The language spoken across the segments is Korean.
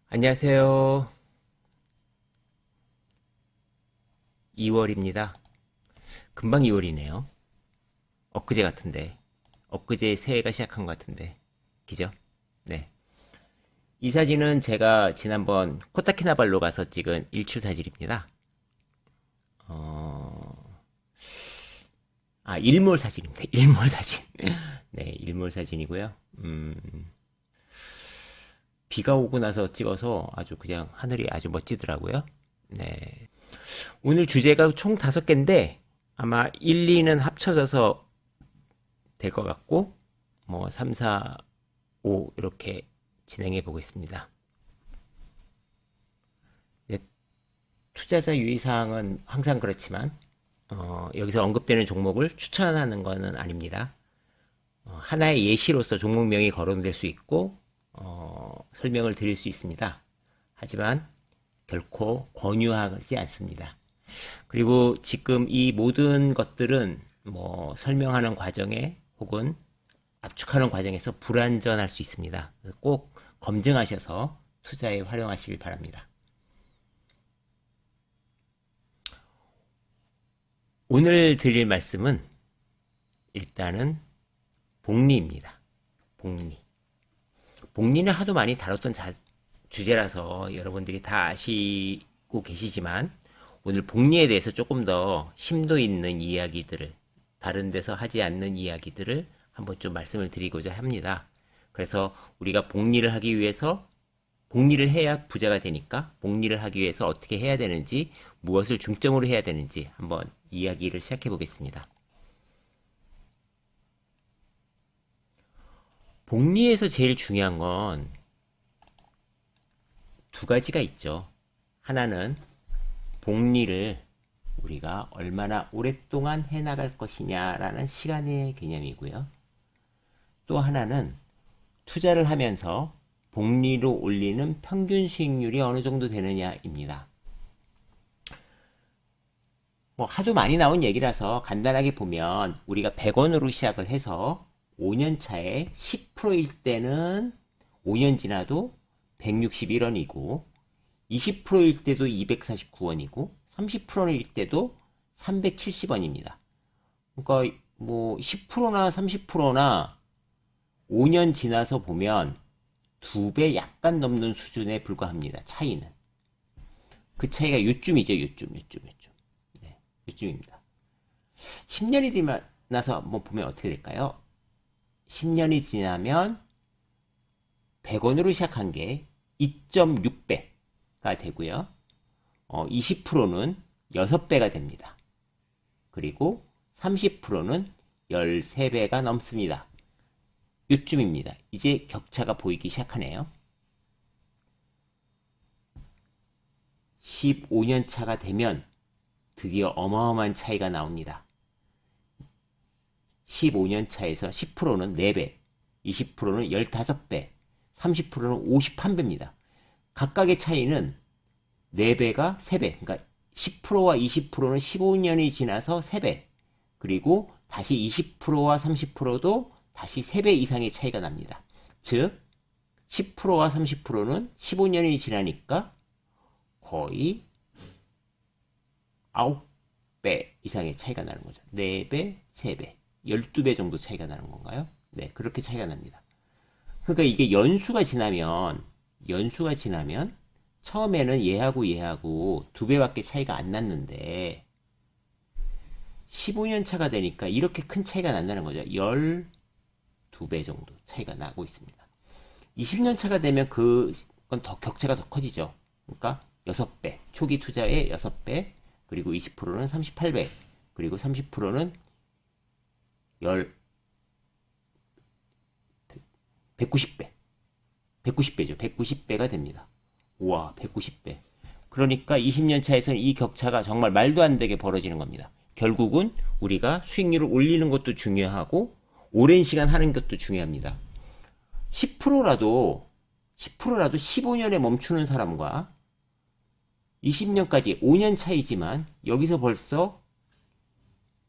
안녕하세요. 2월입니다. 금방 2월이네요. 엊그제 같은데. 엊그제 새해가 시작한 것 같은데. 기죠? 네. 이 사진은 제가 지난번 코타키나발루 가서 찍은 일출 사진입니다. 어, 일몰 사진입니다. 일몰 사진. 네, 일몰 사진이고요. 비가 오고 나서 찍어서 아주 그냥 하늘이 아주 멋지더라고요. 네. 오늘 주제가 총 5개인데 아마 1, 2는 합쳐져서 될 것 같고 뭐 3, 4, 5 이렇게 진행해 보겠습니다. 이제 투자자 유의사항은 항상 그렇지만 여기서 언급되는 종목을 추천하는 것은 아닙니다. 하나의 예시로서 종목명이 거론될 수 있고 설명을 드릴 수 있습니다. 하지만 결코 권유하지 않습니다. 그리고 지금 이 모든 것들은 뭐 설명하는 과정에 혹은 압축하는 과정에서 불완전할 수 있습니다. 꼭 검증하셔서 투자에 활용하시길 바랍니다. 오늘 드릴 말씀은 일단은 복리입니다. 복리. 복리는 하도 많이 다뤘던 주제라서 여러분들이 다 아시고 계시지만 오늘 복리에 대해서 조금 더 심도 있는 이야기들을 다른 데서 하지 않는 이야기들을 한번 좀 말씀을 드리고자 합니다. 그래서 우리가 복리를 하기 위해서 복리를 해야 부자가 되니까 복리를 하기 위해서 어떻게 해야 되는지 무엇을 중점으로 해야 되는지 한번 이야기를 시작해 보겠습니다. 복리에서 제일 중요한 건 두 가지가 있죠. 하나는 복리를 우리가 얼마나 오랫동안 해나갈 것이냐라는 시간의 개념이고요. 또 하나는 투자를 하면서 복리로 올리는 평균 수익률이 어느 정도 되느냐입니다. 뭐 하도 많이 나온 얘기라서 간단하게 보면 우리가 100원으로 시작을 해서 5년 차에 10%일 때는 5년 지나도 161원이고 20%일 때도 249원이고 30%일 때도 370원입니다. 그러니까 뭐 10%나 30%나 5년 지나서 보면 2배 약간 넘는 수준에 불과합니다. 차이는. 그 차이가 요쯤이죠. 요쯤. 네, 요쯤입니다. 10년이 지나서 한번 보면 어떻게 될까요? 10년이 지나면 100원으로 시작한 게 2.6배가 되고요. 20%는 6배가 됩니다. 그리고 30%는 13배가 넘습니다. 요쯤입니다. 이제 격차가 보이기 시작하네요. 15년 차가 되면 드디어 어마어마한 차이가 나옵니다. 15년 차에서 10%는 4배, 20%는 15배, 30%는 51배입니다. 각각의 차이는 4배가 3배, 그러니까 10%와 20%는 15년이 지나서 3배, 그리고 다시 20%와 30%도 다시 3배 이상의 차이가 납니다. 즉 10%와 30%는 15년이 지나니까 거의 9배 이상의 차이가 나는 거죠. 4배, 3배, 12배 정도 차이가 나는 건가요? 네, 그렇게 차이가 납니다. 그러니까 이게 연수가 지나면 처음에는 얘하고 2배밖에 차이가 안 났는데 15년 차가 되니까 이렇게 큰 차이가 난다는 거죠. 12배 정도 차이가 나고 있습니다. 20년 차가 되면 그건 더 격차가 더 커지죠. 그러니까 6배, 초기 투자의 6배, 그리고 20%는 38배, 그리고 30%는 190배. 190배죠. 190배가 됩니다. 우와, 190배. 그러니까 20년 차에서는 이 격차가 정말 말도 안 되게 벌어지는 겁니다. 결국은 우리가 수익률을 올리는 것도 중요하고 오랜 시간 하는 것도 중요합니다. 10%라도 15년에 멈추는 사람과 20년까지 5년 차이지만 여기서 벌써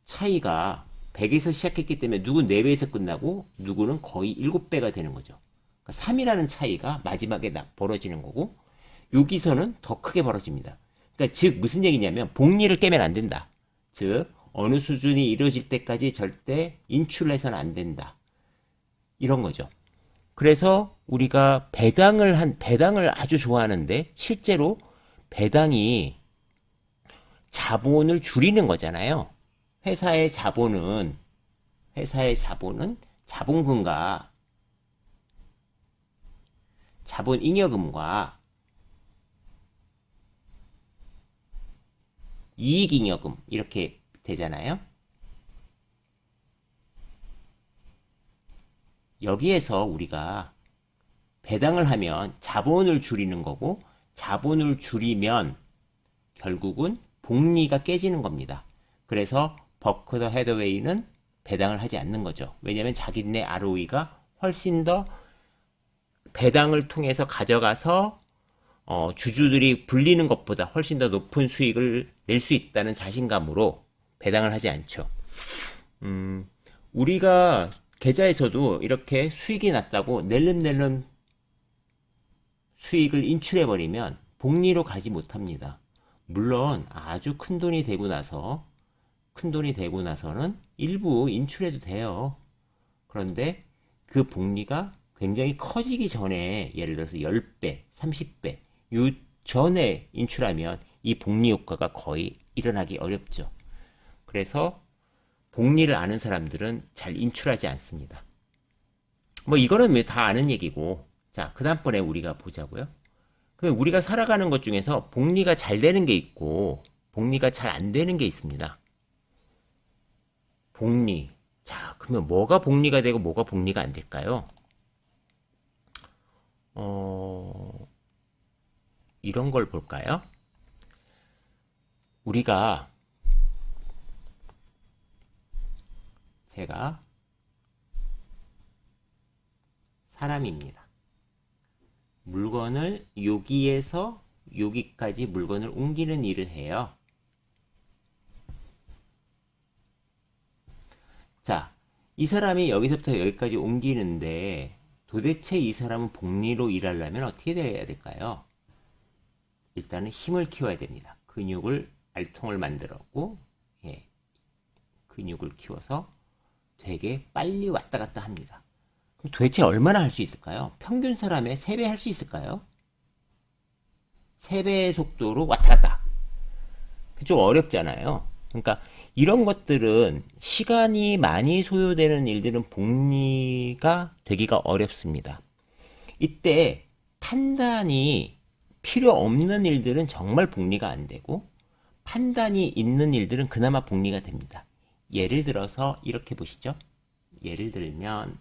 차이가 100에서 시작했기 때문에 누구는 4배에서 끝나고 누구는 거의 7배가 되는 거죠. 그러니까 3이라는 차이가 마지막에 벌어지는 거고 여기서는 더 크게 벌어집니다. 그러니까 즉 무슨 얘기냐면 복리를 깨면 안 된다. 즉 어느 수준이 이루어질 때까지 절대 인출해서는 안 된다. 이런 거죠. 그래서 우리가 배당을 아주 좋아하는데 실제로 배당이 자본을 줄이는 거잖아요. 회사의 자본은 자본금과 자본잉여금과 이익잉여금 이렇게 되잖아요. 여기에서 우리가 배당을 하면 자본을 줄이는 거고 자본을 줄이면 결국은 복리가 깨지는 겁니다. 그래서 버크더 해더웨이는 배당을 하지 않는 거죠. 왜냐하면 자기네 ROE가 훨씬 더 배당을 통해서 가져가서 주주들이 불리는 것보다 훨씬 더 높은 수익을 낼 수 있다는 자신감으로 배당을 하지 않죠. 우리가 계좌에서도 이렇게 수익이 났다고 낼름낼름 수익을 인출해버리면 복리로 가지 못합니다. 물론 아주 큰 돈이 되고 나서는 일부 인출해도 돼요. 그런데 그 복리가 굉장히 커지기 전에 예를 들어서 10배, 30배 이 전에 인출하면 이 복리 효과가 거의 일어나기 어렵죠. 그래서 복리를 아는 사람들은 잘 인출하지 않습니다. 뭐 이거는 다 아는 얘기고 자, 그 다음번에 우리가 보자고요. 그럼 우리가 살아가는 것 중에서 복리가 잘 되는 게 있고 복리가 잘 안 되는 게 있습니다. 복리. 자, 그러면 뭐가 복리가 되고 뭐가 복리가 안 될까요? 이런 걸 볼까요? 제가 사람입니다. 물건을 여기에서 여기까지 물건을 옮기는 일을 해요. 자, 이 사람이 여기서부터 여기까지 옮기는데 도대체 이 사람은 복리로 일하려면 어떻게 돼야 될까요? 일단은 힘을 키워야 됩니다. 근육을 알통을 만들었고 근육을 키워서 되게 빨리 왔다 갔다 합니다. 그럼 도대체 얼마나 할 수 있을까요? 평균 사람의 3배 할 수 있을까요? 3배의 속도로 왔다 갔다. 좀 어렵잖아요. 그러니까 이런 것들은 시간이 많이 소요되는 일들은 복리가 되기가 어렵습니다. 이때 판단이 필요 없는 일들은 정말 복리가 안 되고 판단이 있는 일들은 그나마 복리가 됩니다. 예를 들어서 이렇게 보시죠. 예를 들면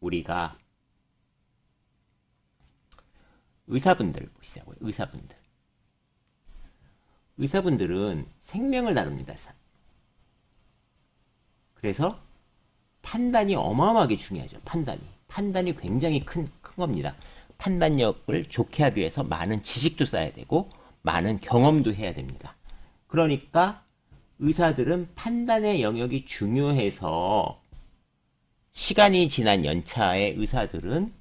우리가 의사분들 보시자고요. 의사분들은 생명을 다룹니다. 그래서 판단이 어마어마하게 중요하죠. 판단이 굉장히 큰 겁니다. 판단력을 좋게 하기 위해서 많은 지식도 쌓아야 되고 많은 경험도 해야 됩니다. 그러니까 의사들은 판단의 영역이 중요해서 시간이 지난 연차의 의사들은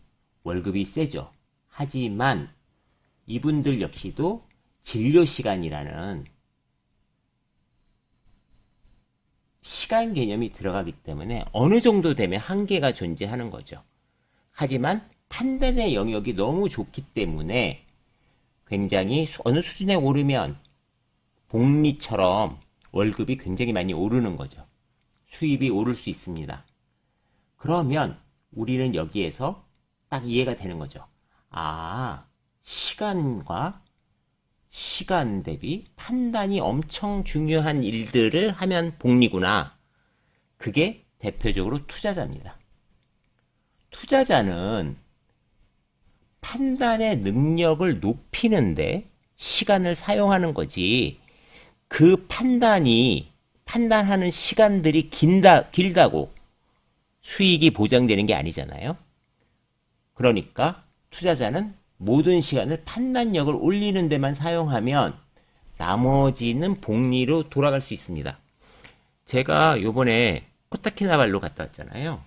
월급이 세죠. 하지만 이분들 역시도 진료 시간이라는 시간 개념이 들어가기 때문에 어느 정도 되면 한계가 존재하는 거죠. 하지만 판단의 영역이 너무 좋기 때문에 굉장히 어느 수준에 오르면 복리처럼 월급이 굉장히 많이 오르는 거죠. 수입이 오를 수 있습니다. 그러면 우리는 여기에서 딱 이해가 되는 거죠. 아, 시간과 시간 대비 판단이 엄청 중요한 일들을 하면 복리구나. 그게 대표적으로 투자자입니다. 투자자는 판단의 능력을 높이는데 시간을 사용하는 거지. 그 판단하는 시간들이 길다고 수익이 보장되는 게 아니잖아요. 그러니까 투자자는 모든 시간을 판단력을 올리는 데만 사용하면 나머지는 복리로 돌아갈 수 있습니다. 제가 요번에 코타키나발루 갔다 왔잖아요.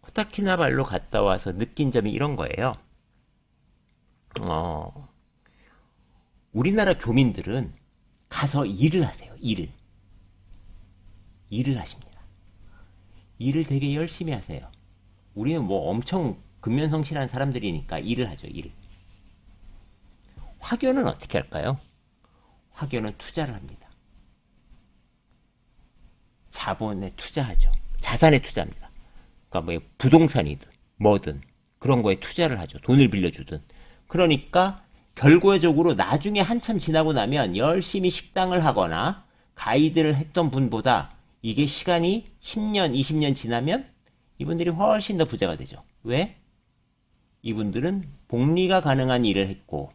코타키나발루 갔다 와서 느낀 점이 이런 거예요. 우리나라 교민들은 가서 일을 하세요. 일을 하십니다. 일을 되게 열심히 하세요. 우리는 뭐 엄청 근면성실한 사람들이니까 일을 하죠. 일. 화교는 어떻게 할까요? 화교는 투자를 합니다. 자본에 투자하죠. 자산에 투자합니다. 그러니까 뭐 부동산이든 뭐든 그런 거에 투자를 하죠. 돈을 빌려주든. 그러니까 결과적으로 나중에 한참 지나고 나면 열심히 식당을 하거나 가이드를 했던 분보다 이게 시간이 10년, 20년 지나면 이분들이 훨씬 더 부자가 되죠. 왜? 이분들은 복리가 가능한 일을 했고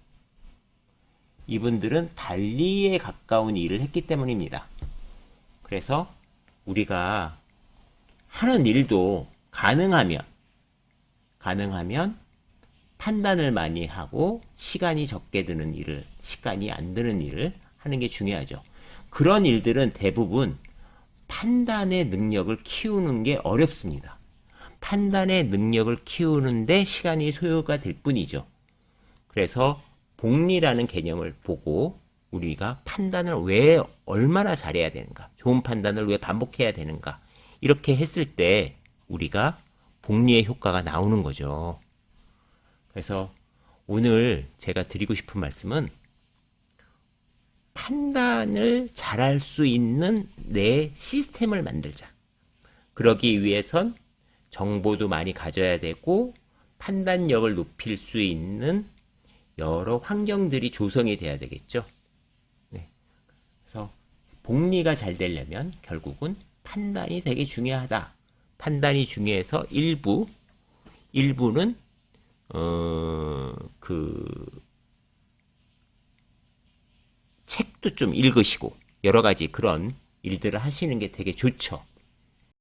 이분들은 달리에 가까운 일을 했기 때문입니다. 그래서 우리가 하는 일도 가능하면 판단을 많이 하고 시간이 적게 드는 일을, 시간이 안 드는 일을 하는 게 중요하죠. 그런 일들은 대부분 판단의 능력을 키우는 게 어렵습니다. 판단의 능력을 키우는데 시간이 소요가 될 뿐이죠. 그래서 복리라는 개념을 보고 우리가 판단을 왜 얼마나 잘해야 되는가, 좋은 판단을 왜 반복해야 되는가, 이렇게 했을 때 우리가 복리의 효과가 나오는 거죠. 그래서 오늘 제가 드리고 싶은 말씀은 판단을 잘할 수 있는 내 시스템을 만들자. 그러기 위해선 정보도 많이 가져야 되고 판단력을 높일 수 있는 여러 환경들이 조성이 돼야 되겠죠. 네. 그래서 복리가 잘 되려면 결국은 판단이 되게 중요하다. 판단이 중요해서 일부는 책도 좀 읽으시고 여러 가지 그런 일들을 하시는 게 되게 좋죠.